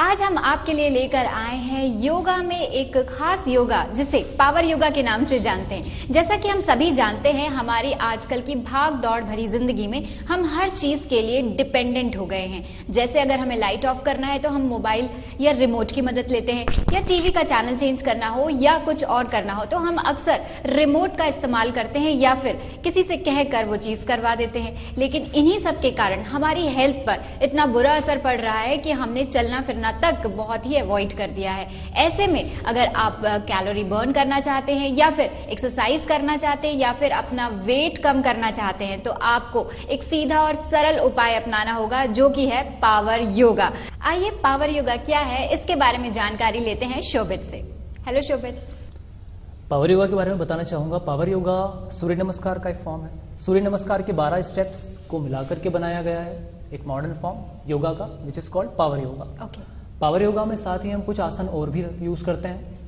आज हम आपके लिए लेकर आए हैं योगा में एक खास योगा जिसे पावर योगा के नाम से जानते हैं। जैसा कि हम सभी जानते हैं, हमारी आजकल की भाग दौड़ भरी जिंदगी में हम हर चीज के लिए डिपेंडेंट हो गए हैं। जैसे अगर हमें लाइट ऑफ करना है तो हम मोबाइल या रिमोट की मदद लेते हैं, या टीवी का चैनल चेंज करना हो या कुछ और करना हो तो हम अक्सर रिमोट का इस्तेमाल करते हैं या फिर किसी से कहकर वो चीज करवा देते हैं। लेकिन इन्हीं सब के कारण हमारी हेल्थ पर इतना बुरा असर पड़ रहा है कि हमने चलना फिरना तक बहुत ही अवॉइड कर दिया है। ऐसे में अगर आप कैलोरी बर्न करना चाहते हैं या फिर एक्सरसाइज करना चाहते हैं या फिर अपना वेट कम करना चाहते हैं तो आपको एक सीधा और सरल उपाय अपनाना होगा, जो कि है पावर योगा। आइए पावर योगा क्या है इसके बारे में जानकारी लेते हैं शोभित से। हेलो शोभित। पावर योगा के बारे में बताना चाहूंगा। पावर योगा सूर्य नमस्कार का एक फॉर्म है। सूर्य नमस्कार के 12 स्टेप्स को मिलाकर के बनाया गया है एक मॉडर्न फॉर्म योगा का, which is called power yoga. Power yoga में साथ ही हम कुछ आसन और भी यूज करते हैं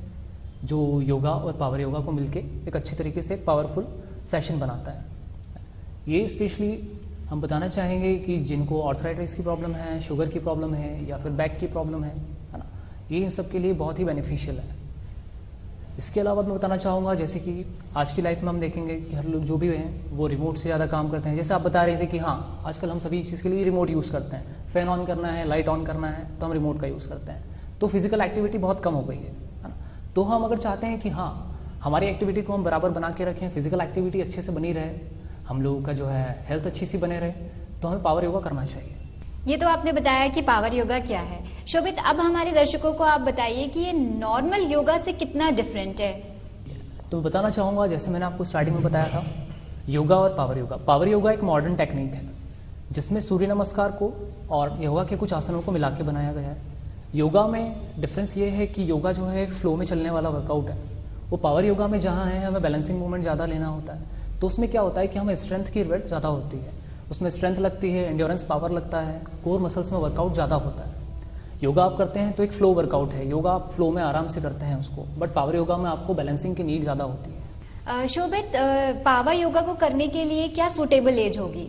जो योगा और पावर योगा को मिलके एक अच्छी तरीके से पावरफुल सेशन बनाता है। ये स्पेशली हम बताना चाहेंगे कि जिनको आर्थराइटिस की प्रॉब्लम है, शुगर की प्रॉब्लम है या फिर बैक की प्रॉब्लम है ना, ये इन सब के लिए बहुत ही बेनिफिशियल है। इसके अलावा मैं बताना चाहूँगा जैसे कि आज की लाइफ में हम देखेंगे कि हर लोग जो भी हैं वो रिमोट से ज़्यादा काम करते हैं। जैसे आप बता रहे थे कि हाँ, आजकल हम सभी चीज़ के लिए रिमोट यूज़ करते हैं। फैन ऑन करना है, लाइट ऑन करना है तो हम रिमोट का यूज़ करते हैं। तो फिजिकल एक्टिविटी बहुत कम हो गई है ना। तो हम अगर चाहते हैं कि हाँ, हमारी एक्टिविटी को हम बराबर बना के रखें, फिजिकल एक्टिविटी अच्छे से बनी रहे, हम लोगों का जो है हेल्थ अच्छी सी बने रहे, तो हमें पावर योगा करना चाहिए। ये तो आपने बताया कि पावर योगा क्या है। शोभित, अब हमारे दर्शकों को आप बताइए कि ये नॉर्मल योगा से कितना डिफरेंट है। तो बताना चाहूँगा, जैसे मैंने आपको स्टार्टिंग में बताया था, योगा और पावर योगा। पावर योगा एक मॉडर्न टेक्निक है जिसमें सूर्य नमस्कार को और योगा के कुछ आसनों को मिला के बनाया गया है। योगा में डिफरेंस ये है कि योगा जो है एक फ्लो में चलने वाला वर्कआउट है। वो पावर योगा में जहाँ है हमें बैलेंसिंग मूवमेंट ज़्यादा लेना होता है, तो उसमें क्या होता है कि हमें स्ट्रेंथ की रिक्वायरमेंट ज़्यादा होती है। उसमें स्ट्रेंथ लगती है, एंड्योरेंस पावर लगता है, कोर मसल्स में वर्कआउट ज़्यादा होता है। योगा आप करते हैं तो एक फ्लो वर्कआउट है, योगा आप फ्लो में आराम से करते हैं उसको, बट पावर योगा में आपको बैलेंसिंग की नीड ज़्यादा होती है। शोभित, पावर योगा को करने के लिए क्या सूटेबल एज होगी?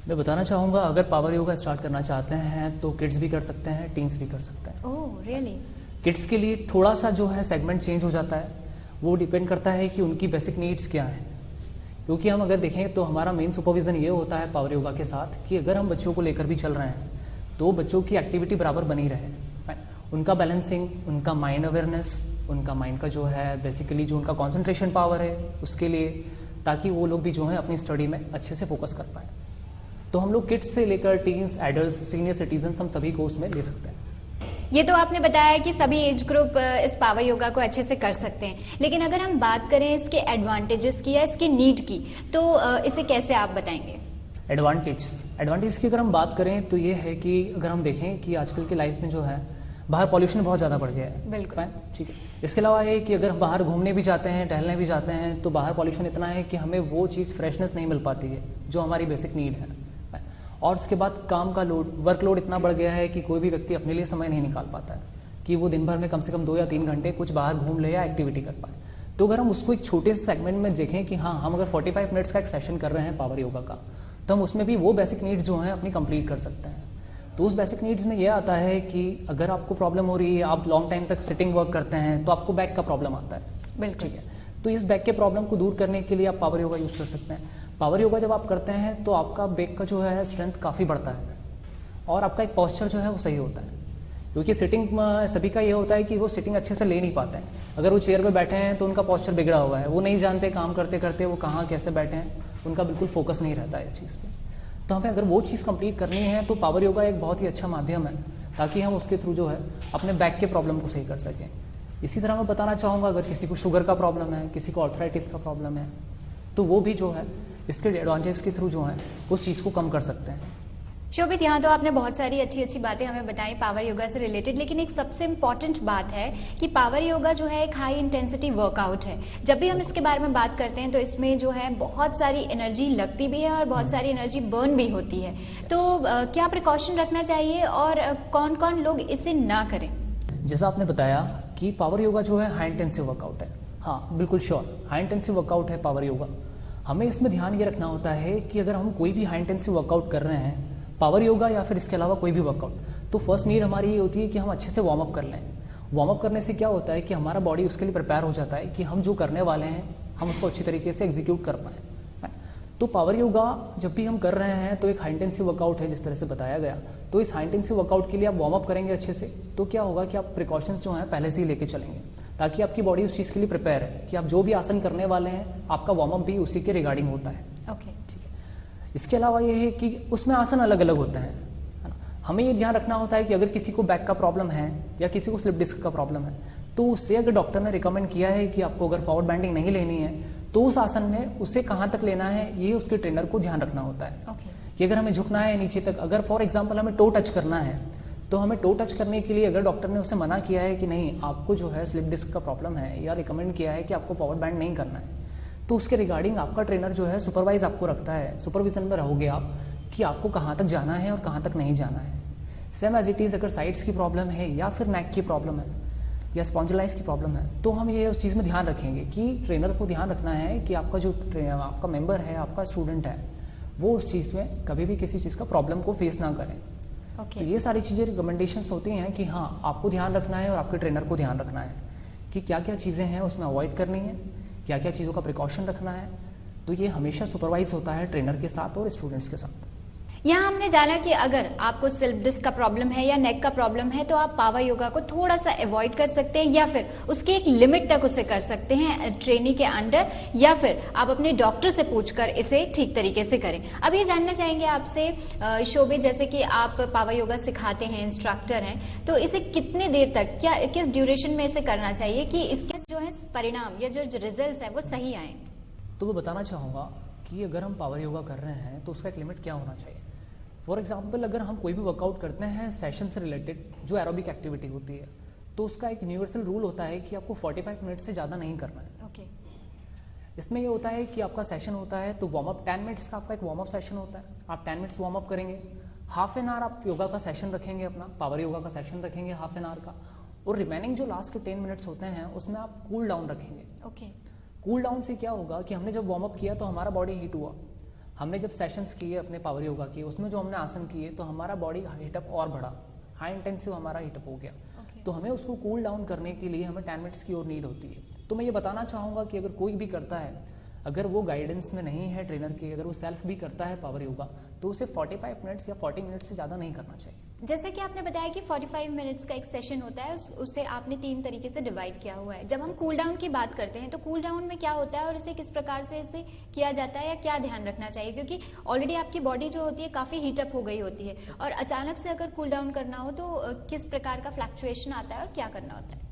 मैं बताना चाहूँगा, अगर पावर योगा स्टार्ट करना चाहते हैं तो किड्स भी कर सकते हैं, टीन्स भी कर सकते हैं। Oh really? किड्स के लिए थोड़ा सा जो है सेगमेंट चेंज हो जाता है। वो डिपेंड करता है कि उनकी बेसिक नीड्स क्या हैं, क्योंकि हम अगर देखें तो हमारा मेन सुपरविजन ये होता है पावर योगा के साथ कि अगर हम बच्चों को लेकर भी चल रहे हैं तो बच्चों की एक्टिविटी बराबर बनी रहे, उनका बैलेंसिंग, उनका माइंड अवेयरनेस, उनका माइंड का जो है बेसिकली जो उनका कंसंट्रेशन पावर है उसके लिए, ताकि वो लोग भी जो है अपनी स्टडी में अच्छे से फोकस कर पाए। तो हम लोग किड्स से लेकर टीन्स, एडल्ट, सीनियर सिटीजन, हम सभी को उसमें ले सकते हैं। ये तो आपने बताया कि सभी एज ग्रुप इस पावर योगा को अच्छे से कर सकते हैं, लेकिन अगर हम बात करें इसके एडवांटेजेस की या इसकी नीड की तो इसे कैसे आप बताएंगे? एडवांटेज की अगर हम बात करें तो ये है कि अगर हम देखें कि आजकल की लाइफ में जो है बाहर पॉल्यूशन बहुत ज़्यादा बढ़ गया है। बिल्कुल, ठीक है। इसके अलावा ये कि अगर हम बाहर घूमने भी जाते हैं, टहलने भी जाते हैं तो बाहर पॉल्यूशन इतना है कि हमें वो चीज़ फ्रेशनेस नहीं मिल पाती है जो हमारी बेसिक नीड है। और उसके बाद काम का लोड, वर्कलोड इतना बढ़ गया है कि कोई भी व्यक्ति अपने लिए समय नहीं निकाल पाता है कि वो दिन भर में कम से कम 2 या 3 घंटे कुछ बाहर घूम ले या एक्टिविटी कर पाए। तो अगर हम उसको एक छोटे से सेगमेंट में देखें कि हाँ, हम अगर 45 मिनट्स का एक सेशन कर रहे हैं पावर योगा का, तो हम उसमें भी वो बेसिक नीड्स जो हैं अपनी कंप्लीट कर सकते हैं। तो उस बेसिक नीड्स में ये आता है कि अगर आपको प्रॉब्लम हो रही है, आप लॉन्ग टाइम तक सिटिंग वर्क करते हैं तो आपको बैक का प्रॉब्लम आता है। बिल्कुल, ठीक है। तो इस बैक के प्रॉब्लम को दूर करने के लिए आप पावर योगा यूज़ कर सकते हैं। पावर योगा जब आप करते हैं तो आपका बैक का जो है स्ट्रेंथ काफ़ी बढ़ता है और आपका एक पॉस्चर जो है वो सही होता है, क्योंकि सिटिंग सभी का ये होता है कि वो सिटिंग अच्छे से ले नहीं पाते हैं। अगर वो चेयर पे बैठे हैं तो उनका पॉस्चर बिगड़ा हुआ है, वो नहीं जानते काम करते करते वो कहाँ कैसे बैठे हैं, उनका बिल्कुल फोकस नहीं रहता है इस चीज़ पे। तो हमें अगर वो चीज़ कंप्लीट करनी है तो पावर योगा एक बहुत ही अच्छा माध्यम है ताकि हम उसके थ्रू जो है अपने बैक के प्रॉब्लम को सही कर सकें। इसी तरह मैं बताना चाहूँगा, अगर किसी को शुगर का प्रॉब्लम है, किसी को आर्थराइटिस का प्रॉब्लम है, तो वो भी जो है इसके एडवांटेज के थ्रू जो है उस चीज़ को कम कर सकते हैं। शोभित, यहाँ तो आपने बहुत सारी अच्छी अच्छी बातें हमें बताई पावर योगा से रिलेटेड, लेकिन एक सबसे इम्पॉर्टेंट बात है कि पावर योगा जो है एक हाई इंटेंसिटी वर्कआउट है। जब भी हम इसके बारे में बात करते हैं तो इसमें जो है बहुत सारी एनर्जी लगती भी है और बहुत सारी एनर्जी बर्न भी होती है। तो क्या प्रिकॉशन रखना चाहिए और कौन कौन लोग इसे ना करें? जैसा आपने बताया कि पावर योगा जो है हाई इंटेंसिव वर्कआउट है। हाँ, बिल्कुल श्योर, हाई इंटेंसिव वर्कआउट है पावर योगा। हमें इसमें ध्यान ये रखना होता है कि अगर हम कोई भी हाई इंटेंसिव वर्कआउट कर रहे हैं, पावर योगा या फिर इसके अलावा कोई भी वर्कआउट, तो फर्स्ट नीड हमारी ये होती है कि हम अच्छे से वार्म अप कर लें। वार्म अप करने से क्या होता है कि हमारा बॉडी उसके लिए प्रिपेयर हो जाता है कि हम जो करने वाले हैं हम उसको अच्छी तरीके से एग्जीक्यूट कर पाएँ। तो पावर योगा जब भी हम कर रहे हैं तो एक हाई इंटेंसिव वर्कआउट है जिस तरह से बताया गया। तो इस हाई इंटेंसिव वर्कआउट के लिए आप वार्म अप करेंगे अच्छे से, तो क्या होगा कि आप प्रिकॉशंस जो हैं पहले से ही लेके चलेंगे, ताकि आपकी बॉडी उस चीज़ के लिए प्रिपेयर है कि आप जो भी आसन करने वाले हैं आपका वार्म अप भी उसी के रिगार्डिंग होता है। ओके, ठीक है। इसके अलावा ये है कि उसमें आसन अलग अलग होते हैं, है ना। हमें ये ध्यान रखना होता है कि अगर किसी को बैक का प्रॉब्लम है या किसी को स्लिप डिस्क का प्रॉब्लम है, तो उससे अगर डॉक्टर ने रिकमेंड किया है कि आपको अगर फॉरवर्ड बेंडिंग नहीं लेनी है, तो उस आसन में उसे कहाँ तक लेना है ये उसके ट्रेनर को ध्यान रखना होता है। कि अगर हमें झुकना है नीचे तक, अगर फॉर एग्जाम्पल हमें टो टच करना है, तो हमें टो टच करने के लिए अगर डॉक्टर ने उसे मना किया है कि नहीं आपको जो है स्लिप डिस्क का प्रॉब्लम है, या रिकमेंड किया है कि आपको फॉरवर्ड बैंड नहीं करना है, तो उसके रिगार्डिंग आपका ट्रेनर जो है सुपरवाइज आपको रखता है, सुपरविजन में रहोगे आप कि आपको कहाँ तक जाना है और कहाँ तक नहीं जाना है। सेम एज इट इज़ अगर साइड्स की प्रॉब्लम है या फिर नेक की प्रॉब्लम है या स्पॉन्जिलाइटिस की प्रॉब्लम है, तो हम ये उस चीज़ में ध्यान रखेंगे कि ट्रेनर को ध्यान रखना है कि आपका जो आपका मेंबर है, आपका स्टूडेंट है, वो उस चीज़ में कभी भी किसी चीज़ का प्रॉब्लम को फेस ना करें। तो ये सारी चीज़ें रिकमेंडेशंस होती हैं कि हाँ आपको ध्यान रखना है और आपके ट्रेनर को ध्यान रखना है कि क्या क्या चीज़ें हैं उसमें अवॉइड करनी है, क्या क्या चीज़ों का प्रिकॉशन रखना है। तो ये हमेशा सुपरवाइज होता है ट्रेनर के साथ और स्टूडेंट्स के साथ। यहाँ हमने जाना कि अगर आपको स्लिप डिस्क का प्रॉब्लम है या नेक का प्रॉब्लम है तो आप पावर योगा को थोड़ा सा अवॉइड कर सकते हैं या फिर उसके एक लिमिट तक उसे कर सकते हैं ट्रेनिंग के अंडर, या फिर आप अपने डॉक्टर से पूछकर इसे ठीक तरीके से करें। अब ये जानना चाहेंगे आपसे शोभित, जैसे कि आप पावर योगा सिखाते हैं, इंस्ट्रक्टर हैं, तो इसे कितने देर तक, क्या किस ड्यूरेशन में इसे करना चाहिए कि इसके जो है परिणाम या जो रिजल्ट है वो सही आए? तो मैं बताना चाहूँगा कि अगर हम पावर योगा कर रहे हैं तो उसका एक लिमिट क्या होना चाहिए। फॉर एग्जाम्पल अगर हम कोई भी वर्कआउट करते हैं सेशन से रिलेटेड जो एरोबिक एक्टिविटी होती है, तो उसका एक यूनिवर्सल रूल होता है कि आपको 45 मिनट से ज़्यादा नहीं करना है। ओके। इसमें ये होता है कि आपका सेशन होता है तो वार्म अप 10 मिनट्स का आपका एक वार्म अप सेशन होता है। आप 10 मिनट्स वार्म अप करेंगे, हाफ एन आवर आप योगा का सेशन रखेंगे, अपना पावर योगा का सेशन रखेंगे हाफ एन आवर का, और रिमेनिंग जो लास्ट के 10 मिनट्स होते हैं उसमें आप कूल डाउन रखेंगे। ओके। कूल डाउन से क्या होगा कि हमने जब वार्म अप किया तो हमारा बॉडी हीट हुआ, हमने जब सेशंस किए अपने पावर योगा के उसमें जो हमने आसन किए तो हमारा बॉडी हीटअप और बढ़ा, हाई इंटेंसिव हमारा हीटअप हो गया। तो हमें उसको कूल डाउन करने के लिए हमें 10 मिनट्स की और नीड होती है। तो मैं ये बताना चाहूँगा कि अगर कोई भी करता है, अगर वो गाइडेंस में नहीं है ट्रेनर के, अगर वो सेल्फ भी करता है पावर योगा, तो उसे 45 मिनट्स या 40 मिनट्स से ज़्यादा नहीं करना चाहिए। जैसे कि आपने बताया कि 45 मिनट्स का एक सेशन होता है, उसे आपने 3 तरीके से डिवाइड किया हुआ है। जब हम कूल डाउन की बात करते हैं तो कूल डाउन में क्या होता है और इसे किस प्रकार से इसे किया जाता है या क्या ध्यान रखना चाहिए, क्योंकि ऑलरेडी आपकी बॉडी जो होती है काफ़ी हीटअप हो गई होती है और अचानक से अगर कूल डाउन करना हो तो किस प्रकार का फ्लक्चुएशन आता है और क्या करना होता है?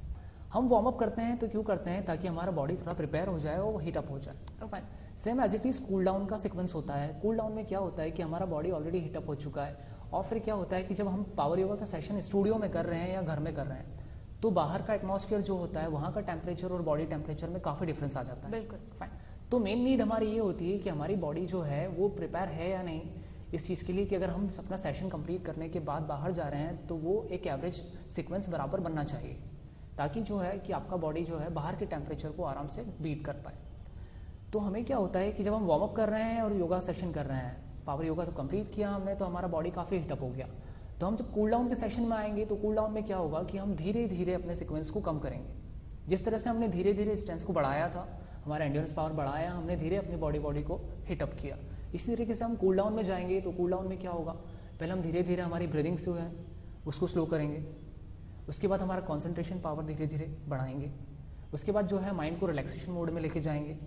हम वार्म अप करते हैं तो क्यों करते हैं, ताकि हमारा बॉडी थोड़ा प्रिपेयर हो जाए और हीटअप हो जाए। Fine. Same as it is cool down का सीक्वेंस होता है। कूल डाउन में क्या होता है कि हमारा बॉडी ऑलरेडी हीटअप हो चुका है, और फिर क्या होता है कि जब हम पावर योगा का सेशन स्टूडियो में कर रहे हैं या घर में कर रहे हैं तो बाहर का एटमॉस्फेयर जो होता है वहाँ का टेम्परेचर और बॉडी टेम्परेचर में काफ़ी डिफरेंस आ जाता है। बिल्कुल। फाइन। तो मेन नीड हमारी ये होती है कि हमारी बॉडी जो है वो प्रिपेयर है या नहीं इस चीज़ के लिए, कि अगर हम अपना सेशन कंप्लीट करने के बाद बाहर जा रहे हैं तो वो एक एवरेज सीक्वेंस बराबर बनना चाहिए, ताकि जो है कि आपका बॉडी जो है बाहर के टेम्परेचर को आराम से बीट कर पाए। तो हमें क्या होता है कि जब हम वार्म अप कर रहे हैं और योगा सेशन कर रहे हैं, पावर योगा तो कंप्लीट किया हमने, तो हमारा बॉडी काफ़ी हीटअप हो गया, तो हम जब कूल डाउन के सेशन में आएंगे तो कूल डाउन में क्या होगा कि हम धीरे धीरे अपने सीक्वेंस को कम करेंगे। जिस तरह से हमने धीरे धीरे स्ट्रेंथ को बढ़ाया था, हमारा एंड्योरेंस पावर बढ़ाया, हमने धीरे अपनी बॉडी को हीटअप किया। इसी तरीके से हम कूल डाउन में जाएंगे तो कूल डाउन में क्या होगा, पहले हम धीरे धीरे हमारी ब्रीदिंग जो है उसको स्लो करेंगे, उसके बाद हमारा कॉन्सेंट्रेशन पावर धीरे धीरे बढ़ाएंगे, उसके बाद जो है माइंड को रिलैक्सेशन मोड में लेके जाएंगे।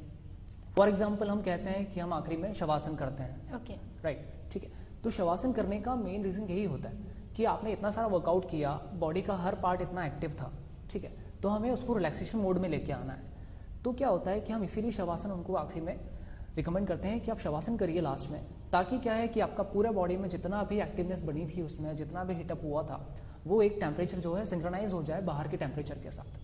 फॉर एग्जाम्पल हम कहते हैं कि हम आखिरी में शवासन करते हैं। ओके। राइट, ठीक है। तो शवासन करने का मेन रीज़न यही होता है कि आपने इतना सारा वर्कआउट किया, बॉडी का हर पार्ट इतना एक्टिव था, ठीक है, तो हमें उसको रिलैक्सेशन मोड में लेके आना है। तो क्या होता है कि हम इसीलिए शवासन उनको आखिरी में रिकमेंड करते हैं कि आप शवासन करिए लास्ट में, ताकि क्या है कि आपका पूरा बॉडी में जितना भी एक्टिवनेस बनी थी, उसमें जितना भी हिटअप हुआ था, वो एक टेम्परेचर जो है सिंक्रोनाइज हो जाए बाहर के टेम्परेचर के साथ।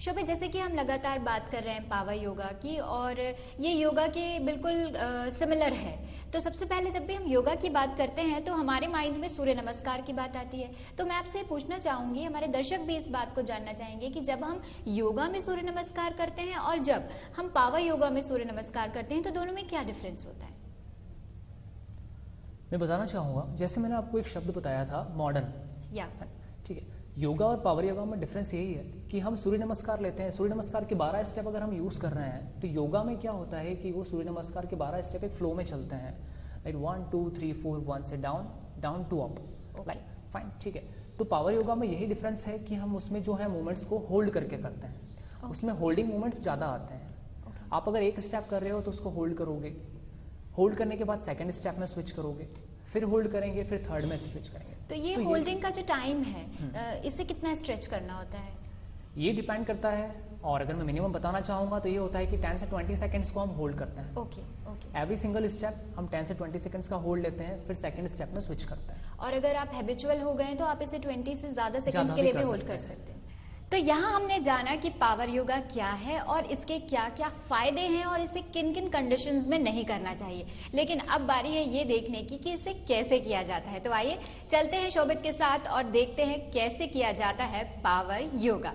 शोभित, जैसे कि हम लगातार बात कर रहे हैं पावर योगा की, और ये योगा के बिल्कुल सिमिलर है, तो सबसे पहले जब भी हम योगा की बात करते हैं तो हमारे माइंड में सूर्य नमस्कार की बात आती है। तो मैं आपसे पूछना चाहूंगी, हमारे दर्शक भी इस बात को जानना चाहेंगे कि जब हम योगा में सूर्य नमस्कार करते हैं और जब हम पावर योगा में सूर्य नमस्कार करते हैं, तो दोनों में क्या डिफरेंस होता है? मैं बताना चाहूँगा, जैसे मैंने आपको एक शब्द बताया था मॉडर्न, या ठीक है, योगा और पावर योगा में डिफरेंस यही है कि हम सूर्य नमस्कार लेते हैं, सूर्य नमस्कार के 12 स्टेप अगर हम यूज़ कर रहे हैं, तो योगा में क्या होता है कि वो सूर्य नमस्कार के 12 स्टेप एक फ्लो में चलते हैं, राइट, 1 2 3 4 1 से down, down to up, right, fine, ठीक है। तो पावर योगा में यही डिफरेंस है कि हम उसमें जो है मूवमेंट्स को होल्ड करके करते हैं, उसमें होल्डिंग मूवमेंट्स ज़्यादा आते हैं। आप अगर एक स्टेप कर रहे हो तो उसको होल्ड करोगे, होल्ड करने के बाद सेकंड स्टेप में स्विच करोगे, फिर होल्ड करेंगे, फिर थर्ड में स्विच करेंगे। तो ये होल्डिंग का जो टाइम है, इसे कितना स्ट्रेच करना होता है? ये डिपेंड करता है, और अगर मैं मिनिमम बताना चाहूँगा तो ये होता है कि 10 से 20 सेकंड्स को हम होल्ड करते हैं। Okay okay. Every single step हम 10 से 20 सेकंड्स का होल्ड लेते हैं, फिर सेकंड स्टेप में स्विच करते हैं। और अगर आप हैबिचुअल हो गए तो आप इसे 20 से ज़्यादा सेकंड्स के लिए भी होल्ड कर सकते हैं। तो यहाँ हमने जाना कि पावर योगा क्या है और इसके क्या क्या फायदे हैं और इसे किन किन कंडीशंस में नहीं करना चाहिए, लेकिन अब बारी है ये देखने की कि इसे कैसे किया जाता है। तो आइए चलते हैं शोभित के साथ और देखते हैं कैसे किया जाता है पावर योगा।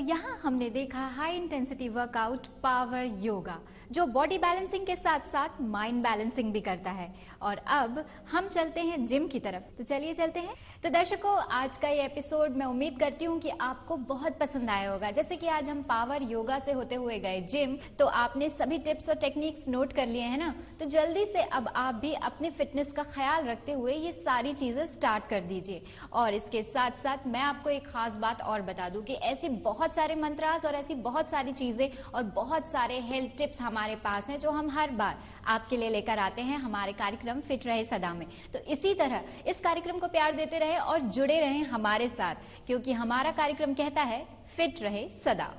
यहाँ हमने देखा high intensity workout power yoga, जो बॉडी बैलेंसिंग के साथ साथ माइंड बैलेंसिंग भी करता है। और अब हम चलते हैं जिम की तरफ, तो चलिए चलते हैं। तो दर्शकों, आज का ये एपिसोड मैं उम्मीद करती हूँ कि आपको बहुत पसंद आया होगा। जैसे कि आज हम पावर योगा से होते हुए गए जिम, तो आपने सभी टिप्स और टेक्निक्स नोट कर लिए हैं ना। तो जल्दी से अब आप भी अपने फिटनेस का ख्याल रखते हुए ये सारी चीजें स्टार्ट कर दीजिए। और इसके साथ साथ मैं आपको एक खास बात और बता दूं कि ऐसे बहुत सारे मंत्रास और ऐसी बहुत सारी चीजें और बहुत सारे हेल्थ टिप्स हमारे पास हैं, जो हम हर बार आपके लिए लेकर आते हैं हमारे कार्यक्रम फिट रहे सदा में। तो इसी तरह इस कार्यक्रम को प्यार देते रहे और जुड़े रहें हमारे साथ, क्योंकि हमारा कार्यक्रम कहता है फिट रहे सदा।